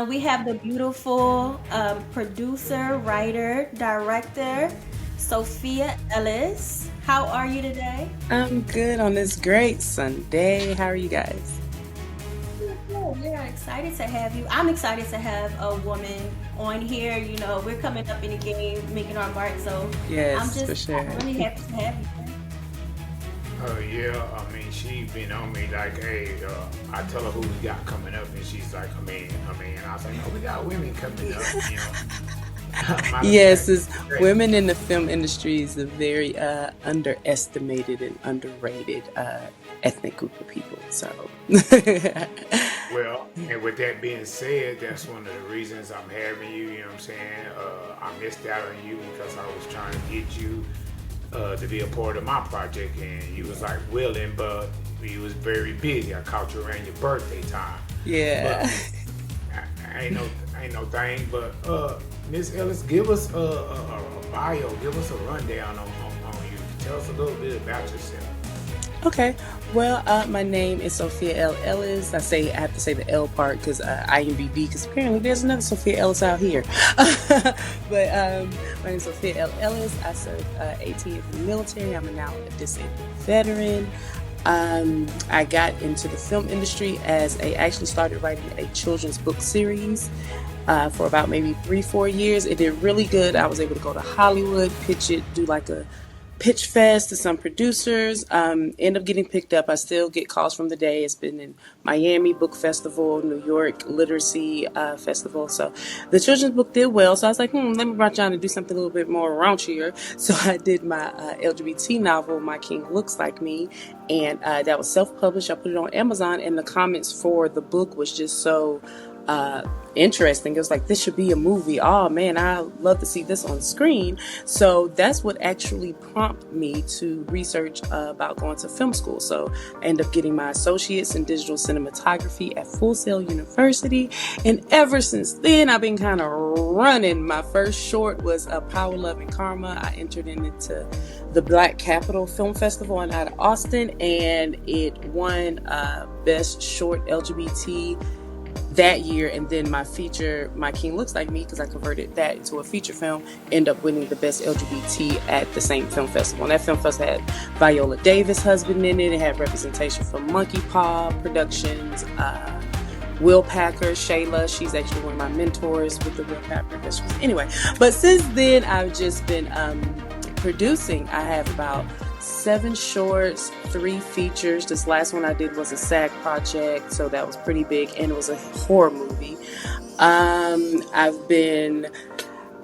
We have the beautiful producer, writer, director, Sophia Ellis. How are you today? I'm good on this great Sunday. How are you guys? Good. We're excited to have you. I'm excited to have a woman on here. We're coming up in the game, making our mark. So Yes, for I'm sure. really happy to have you. Oh yeah, she been on me like, hey, I tell her who we got coming up, and she's like, I was like, no, we got women coming up, Matter of Yes, fact, is hey, women in the film industry is a very underestimated and underrated ethnic group of people. So, well, and with that being said, that's one of the reasons I'm having you. You know what I'm saying? I missed out on you because I was trying to get you to be a part of my project, and you was like willing, but you was very busy. I caught you around your birthday time, but yeah. ain't no thing. But Miss Ellis, give us a bio, give us a rundown on you. Tell us a little bit about yourself. Okay. Well, my name is Sophia L.Ellis. I have to say the L part because IMDb, because apparently there's another Sophia Ellis out here. But my name is Sophia L.Ellis. I served 18 years in the military. I'm now a disabled veteran. I got into the film industry as I actually started writing a children's book series for about maybe 3, 4 years. It did really good. I was able to go to Hollywood, pitch it, do like a pitch fest to some producers. End up getting picked up. I still get calls from the day. It's been in Miami Book Festival, New York Literacy Festival. So the children's book did well. So I was like, let me branch out and do something a little bit more raunchier. So I did my LGBT novel, My King Looks Like Me, and that was self-published. I put it on Amazon, and the comments for the book was just so interesting. It was like, this should be a movie. Oh man, I love to see this on screen. So that's what actually prompted me to research about going to film school. So I ended up getting my associates in digital cinematography at Full Sail University, and ever since then I've been kind of running. My first short was Power, Love, and Karma. I entered into the Black Capital Film Festival out of Austin, and it won Best Short LGBT that year. And then my feature, My King Looks Like Me, because I converted that into a feature film, ended up winning the best LGBT at the same film festival. And that film festival had Viola Davis' husband in it. It had representation from Monkey Paw Productions, Will Packer, Shayla. She's actually one of my mentors with the Will Packer Productions. Anyway, but since then I've just been producing. I have about 7 shorts, 3 features. This last one I did was a SAG project, so that was pretty big, and it was a horror movie. I've been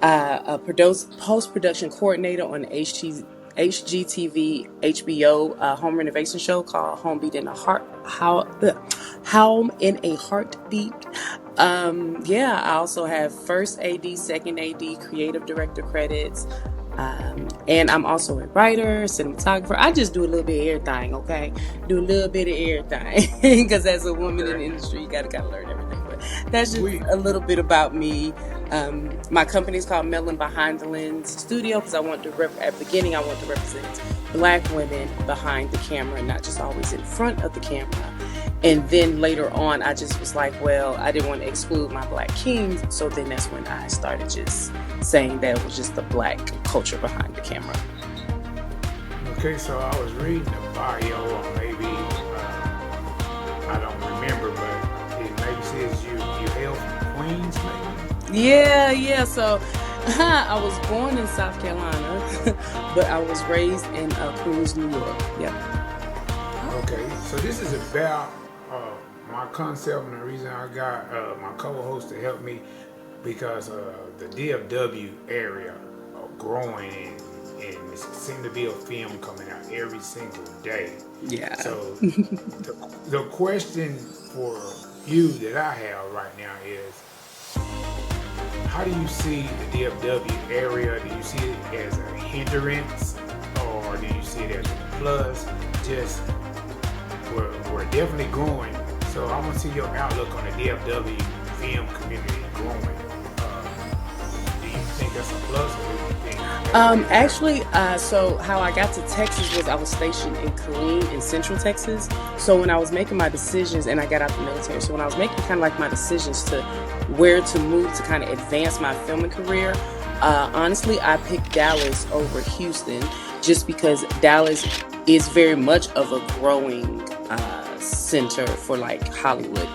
a post-production coordinator on HGTV HBO home renovation show called Home in a Heartbeat. Yeah, I also have first AD, second AD, creative director credits. And I'm also a writer, cinematographer. I just do a little bit of everything, okay? Do a little bit of everything. Because as a woman in Okay, the industry, you got to learn everything. But that's just we a little bit about me. My company is called Melon Behind the Lens Studio because at the beginning, I want to represent Black women behind the camera, not just always in front of the camera. And then later on, I just was like, well, I didn't want to exclude my Black kings. So then that's when I started just saying that it was just the Black culture behind the camera. okay. So I was reading the bio, or maybe I don't remember, but it maybe says you hail from Queens, maybe. Yeah. So I was born in South Carolina, but I was raised in Queens, New York. Yeah. Okay, so this is about my concept, and the reason I got my co-host to help me because the DFW area are growing, and it seems to be a film coming out every single day. Yeah. So the question for you that I have right now is, how do you see the DFW area? Do you see it as a hindrance, or do you see it as a plus? Just we're definitely growing. So I want to see your outlook on the DFW film community growing. Do you think that's a plus, or do you think that's Actually, so how I got to Texas was I was stationed in Killeen in Central Texas. So when I was making my decisions, and I got out the military, so when I was making kind of like my decisions to where to move to kind of advance my filming career, honestly, I picked Dallas over Houston just because Dallas is very much of a growing center for like Hollywood.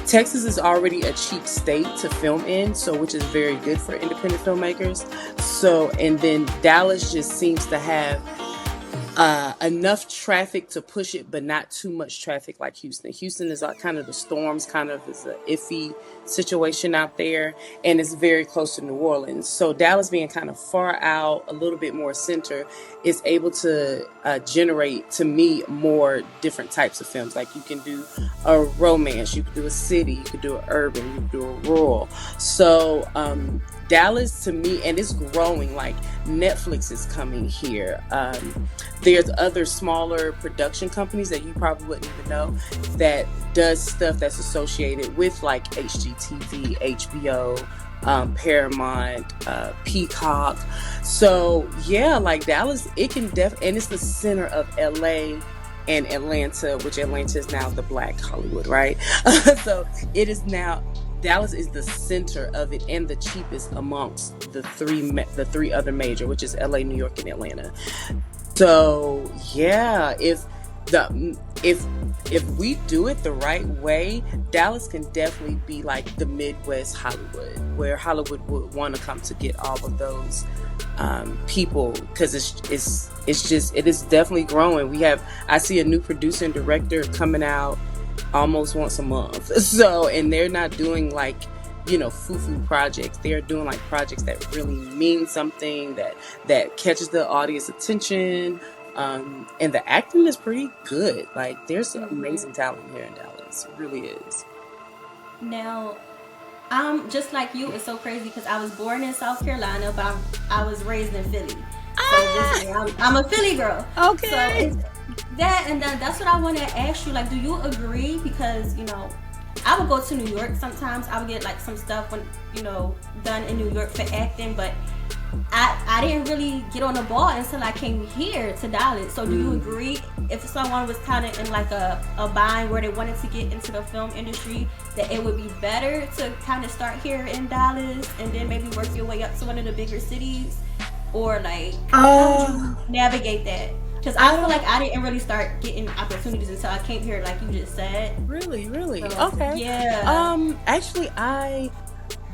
Texas is already a cheap state to film in, so which is very good for independent filmmakers. So, and then Dallas just seems to have enough traffic to push it, but not too much traffic like Houston. Houston is kind of the storms, kind of is an iffy situation out there, and it's very close to New Orleans. So Dallas being kind of far out, a little bit more center, is able to generate, to me, more different types of films. Like you can do a romance, you can do a city, you can do an urban, you can do a rural. So Dallas to me, and it's growing, like Netflix is coming here. There's other smaller production companies that you probably wouldn't even know that does stuff that's associated with like HGTV, HBO, Paramount, Peacock. So yeah, like Dallas, it can and it's the center of LA and Atlanta, which Atlanta is now the Black Hollywood, right? So it is now, Dallas is the center of it and the cheapest amongst the three other major, which is LA, New York, and Atlanta. So yeah, if we do it the right way, Dallas can definitely be like the Midwest Hollywood, where Hollywood would want to come to get all of those people, because it is definitely growing. I see a new producer and director coming out almost once a month. So, and they're not doing like, foo-foo projects. They're doing like projects that really mean something, that catches the audience attention. And the acting is pretty good. Like there's some amazing talent here in Dallas. It really is. Now, I'm just like you. It's so crazy because I was born in South Carolina, but I was raised in Philly. So I'm a Philly girl. Okay. So that's what I want to ask you. Like, do you agree? Because I would go to New York sometimes. I would get like some stuff done in New York for acting, but I didn't really get on the ball until I came here to Dallas. So do you agree, if someone was kind of in like a bind where they wanted to get into the film industry, that it would be better to kind of start here in Dallas and then maybe work your way up to one of the bigger cities? Or like, how would you navigate that? Because I feel like I didn't really start getting opportunities until I came here, like you just said. Really? So, Okay. Yeah. Actually, I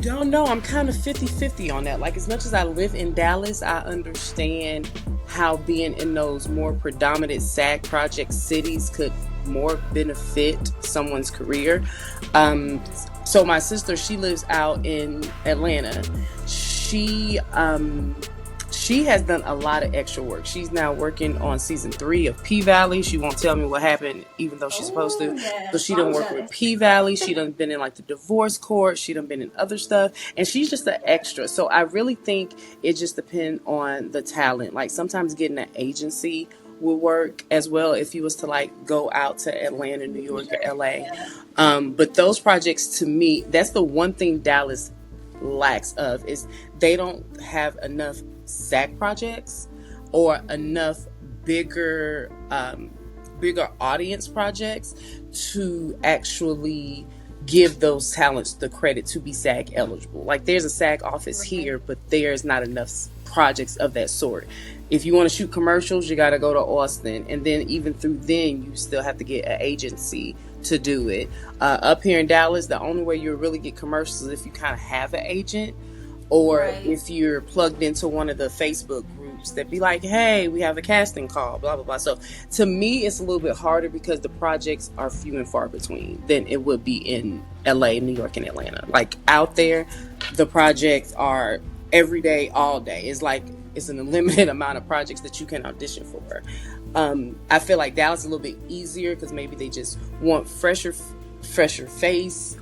don't know. I'm kind of 50-50 on that. Like, as much as I live in Dallas, I understand how being in those more predominant SAG project cities could more benefit someone's career. So my sister, she lives out in Atlanta. She has done a lot of extra work. She's now working on season 3 of P-Valley. She won't tell me what happened, even though she's supposed to. Yeah. So she done worked with P-Valley. She done been in like the divorce court. She done been in other stuff. And she's just an extra. So I really think it just depends on the talent. Like sometimes getting an agency will work as well if you was to like go out to Atlanta, New York, or LA. But those projects, to me, that's the one thing Dallas lacks of, is they don't have enough SAG projects or enough bigger audience projects to actually give those talents the credit to be SAG eligible. Like there's a SAG office here, but there's not enough projects of that sort. If you want to shoot commercials, you got to go to Austin, and then even through then you still have to get an agency to do it. Up here in Dallas, the only way you really get commercials is if you kind of have an agent, or if you're plugged into one of the Facebook groups that be like, hey, we have a casting call, blah, blah, blah. So to me, it's a little bit harder because the projects are few and far between than it would be in LA, New York, and Atlanta. Like out there, the projects are every day, all day. It's like, it's an unlimited amount of projects that you can audition for. I feel like Dallas is a little bit easier because maybe they just want fresher face.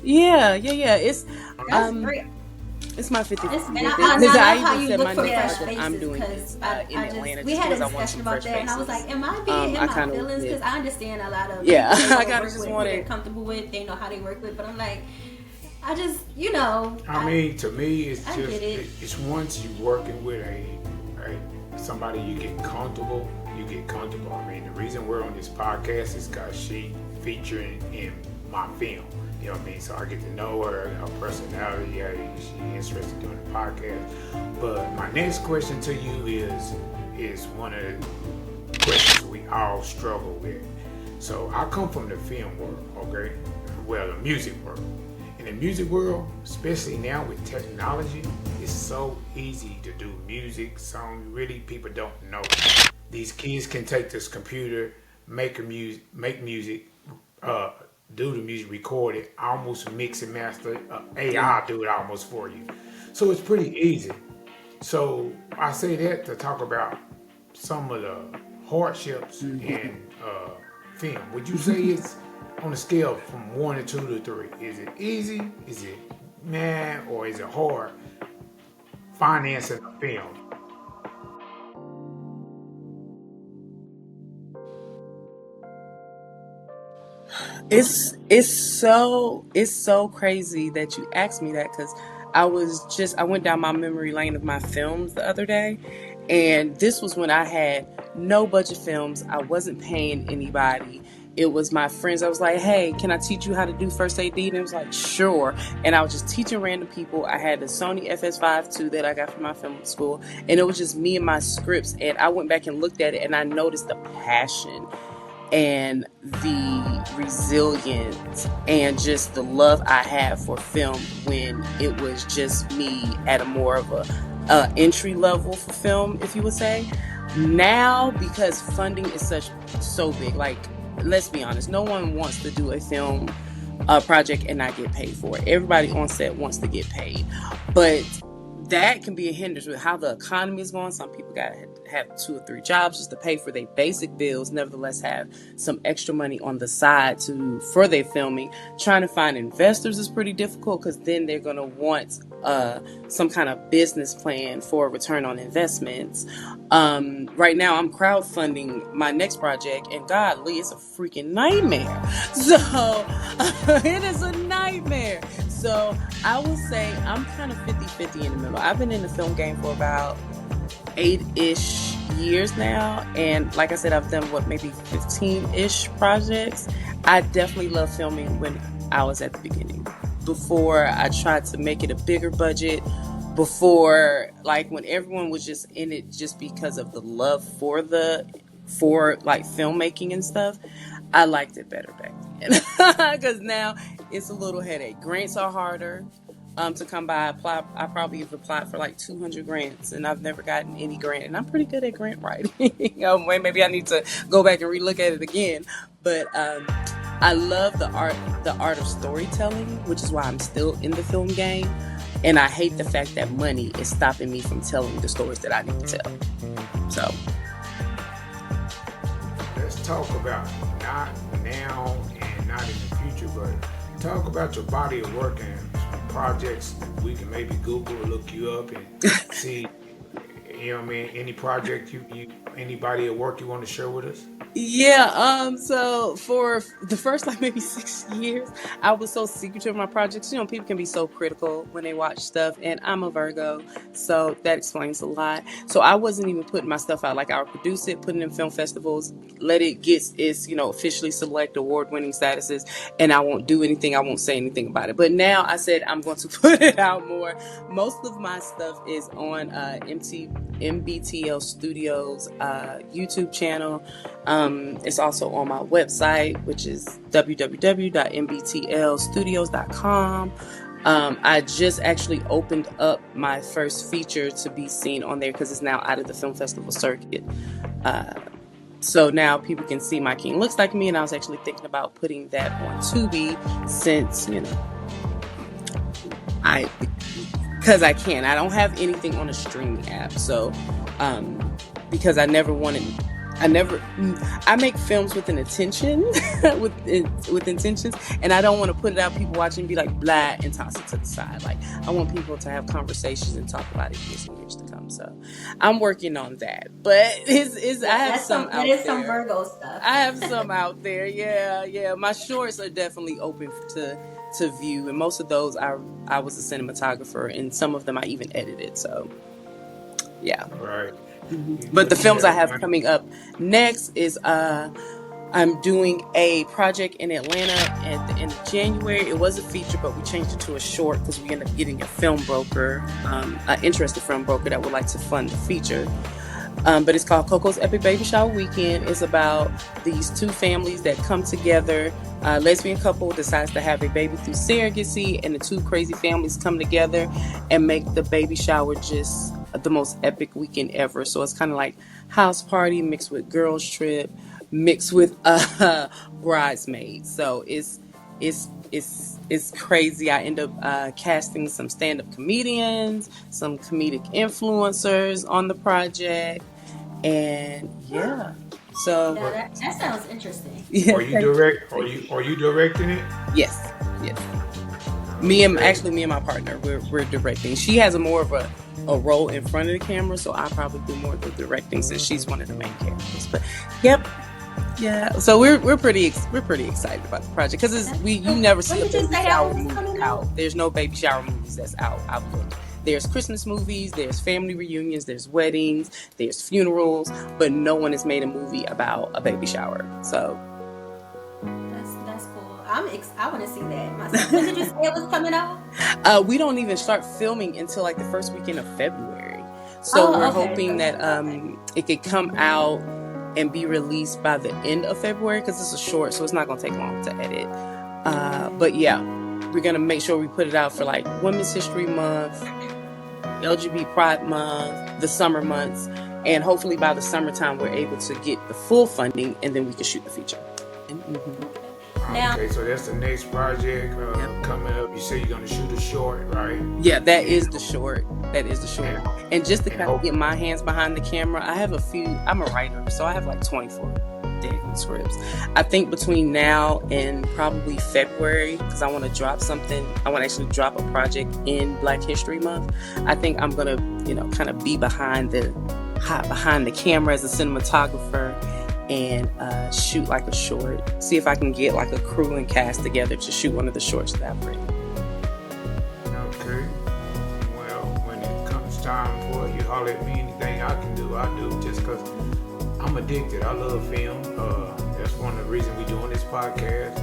Yeah. It's great. It's my 50. And I Because love I how even you said look my for next fresh project faces, I'm doing because is I in Atlanta. we had a because I want discussion some about fresh that, and I was faces. like, am I being in my feelings? Because I understand a lot of Yeah, people I kinda work just with wanted- who they're comfortable with, they know how they work with, but I'm like, I just, you know. I mean, to me, it's I just get it. it's once you working with a somebody you get comfortable. You get comfortable. I mean, the reason we're on this podcast is because she featuring in my film. You know what I mean? So I get to know her personality. Yeah, she's interested in doing the podcast. But my next question to you is one of the questions we all struggle with. So I come from the film world, okay? Well, the music world. In the music world, especially now with technology, it's so easy to do music, songs. Really, people don't know. These kids can take this computer, make music, do the music, record it, almost mix and master. AI do it almost for you. So it's pretty easy. So I say that to talk about some of the hardships in film. Would you say it's on a scale from 1 to 2 to 3? Is it easy? Is it or is it hard financing a film? It's so crazy that you asked me that, because I went down my memory lane of my films the other day, and this was when I had no budget films. I wasn't paying anybody. It was my friends. I was like, hey, can I teach you how to do first AD? And it was like, sure. And I was just teaching random people. I had the Sony FS5 too that I got from my film school, and it was just me and my scripts. And I went back and looked at it, and I noticed the passion and the resilience and just the love I have for film when it was just me at a more of a entry level for film, if you would say. Now, because funding is so big, like, let's be honest, no one wants to do a film project and not get paid for it. Everybody on set wants to get paid, but that can be a hindrance with how the economy is going. Some people got to have 2 or 3 jobs just to pay for their basic bills, nevertheless have some extra money on the side for their filming. Trying to find investors is pretty difficult, because then they're going to want some kind of business plan for a return on investments. Right now I'm crowdfunding my next project, and godly, it's a freaking nightmare. So it is a nightmare. So I will say I'm kind of 50-50 in the middle. I've been in the film game for about 8-ish years now, and like I said, I've done maybe 15-ish projects. I definitely love filming when I was at the beginning, before I tried to make it a bigger budget, before, like, when everyone was just in it just because of the love for like filmmaking and stuff. I liked it better back then, because now it's a little headache. Grants are harder to come by. I probably have applied for like 200 grants, and I've never gotten any grant. And I'm pretty good at grant writing. Maybe I need to go back and relook at it again. But I love the art of storytelling, which is why I'm still in the film game. And I hate the fact that money is stopping me from telling the stories that I need to tell. So let's talk about not now and not in the future, but talk about your body of work and projects. We can maybe Google or look you up and see, you know what I mean, any project any body of work you want to share with us? Yeah, so for the first like maybe 6 years, I was so secretive of my projects. People can be so critical when they watch stuff, and I'm a Virgo, so that explains a lot. So I wasn't even putting my stuff out. Like, I would produce it, put it in film festivals, let it get its, officially select award-winning statuses, and I won't do anything. I won't say anything about it. But now I said I'm going to put it out more. Most of my stuff is on MBTL Studios YouTube channel. It's also on my website, which is www.mbtlstudios.com. I just actually opened up my first feature to be seen on there, because it's now out of the film festival circuit. So now people can see My King Looks Like Me, and I was actually thinking about putting that on Tubi, since, because I can. I don't have anything on a streaming app, so because I make films with an intention, with intentions, and I don't want to put it out, people watching, be like blah, and toss it to the side. Like, I want people to have conversations and talk about it years and years to come. So I'm working on that, but I have some out there. That is some Virgo stuff. I have some out there. Yeah. My shorts are definitely open to to view, and most of those I was a cinematographer, and some of them I even edited. So yeah. Right. But the films I have coming up next is I'm doing a project in Atlanta at the end of January. It was a feature, but we changed it to a short because we ended up getting a film broker, an interested film broker that would like to fund the feature. But it's called Coco's Epic Baby Shower Weekend. It's about these two families that come together. A lesbian couple decides to have a baby through surrogacy, and the two crazy families come together and make the baby shower just the most epic weekend ever. So it's kind of like house party mixed with girls trip, mixed with bridesmaids. So it's crazy. I end up casting some stand-up comedians, some comedic influencers on the project, and yeah. So that sounds interesting. Yeah, Are you directing it? Yes. Me and my partner, we're directing. She has more of a role in front of the camera, so I probably do more of the directing since she's one of the main characters. But yep. Yeah, so we're pretty excited about the project because you never see a baby shower movie out. There's no baby shower movies that's out. I've looked. There's Christmas movies, there's family reunions, there's weddings, there's funerals, but no one has made a movie about a baby shower. So that's cool. I want to see that myself. When did you say it was coming out? We don't even start filming until like the first weekend of February. So we're hoping that it could come out and be released by the end of February because it's a short, so it's not going to take long to edit. But yeah, we're going to make sure we put it out for like Women's History Month, LGBT Pride Month, the summer months, and hopefully by the summertime we're able to get the full funding and then we can shoot the feature. Okay, so that's the next project coming up. You say you're going to shoot a short, right? Yeah, that is the short. And just to kind of get my hands behind the camera, I'm a writer, so I have like 24 dating scripts. I think between now and probably February, because I want to drop something, I want to actually drop a project in Black History Month. I think I'm going to, kind of be behind the camera as a cinematographer and shoot like a short. See if I can get like a crew and cast together to shoot one of the shorts that I've written. Okay. Well, when it comes time for you holler at me, anything I can do, I do, just because I'm addicted. I love film. That's one of the reasons we're doing this podcast.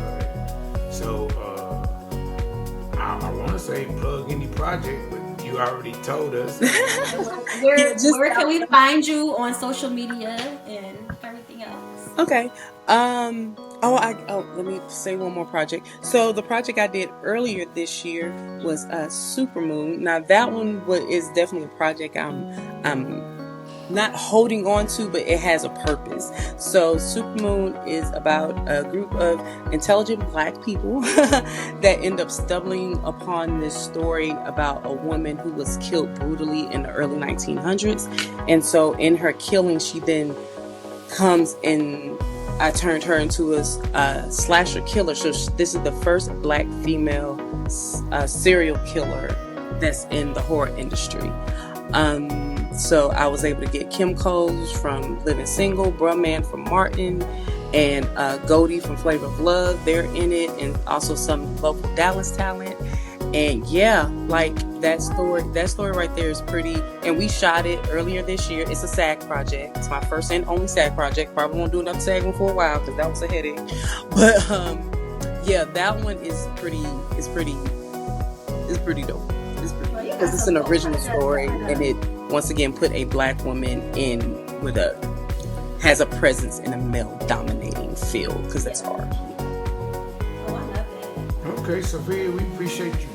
I want to say plug any project, but you already told us. Where can we find you on social media and everything else? Okay. Let me say one more project. So the project I did earlier this year was Supermoon. Now that one is definitely a project I'm not holding on to, but it has a purpose. So Supermoon is about a group of intelligent Black people that end up stumbling upon this story about a woman who was killed brutally in the early 1900s. And so in her killing, she then comes in. I turned her into a slasher killer. So this is the first Black female serial killer that's in the horror industry. So I was able to get Kim Coles from Living Single, Brumman from Martin, and Goldie from Flavor of Love. They're in it, and also some local Dallas talent. And yeah, like that story right there is pretty. And we shot it earlier this year. It's a SAG project. It's my first and only SAG project. Probably won't do another SAG one for a while because that was a headache. But yeah, that one is pretty dope. It's pretty because it's an original story, and it once again put a Black woman in has a presence in a male dominating field because that's hard. Oh, I love that. Okay, Sophia, we appreciate you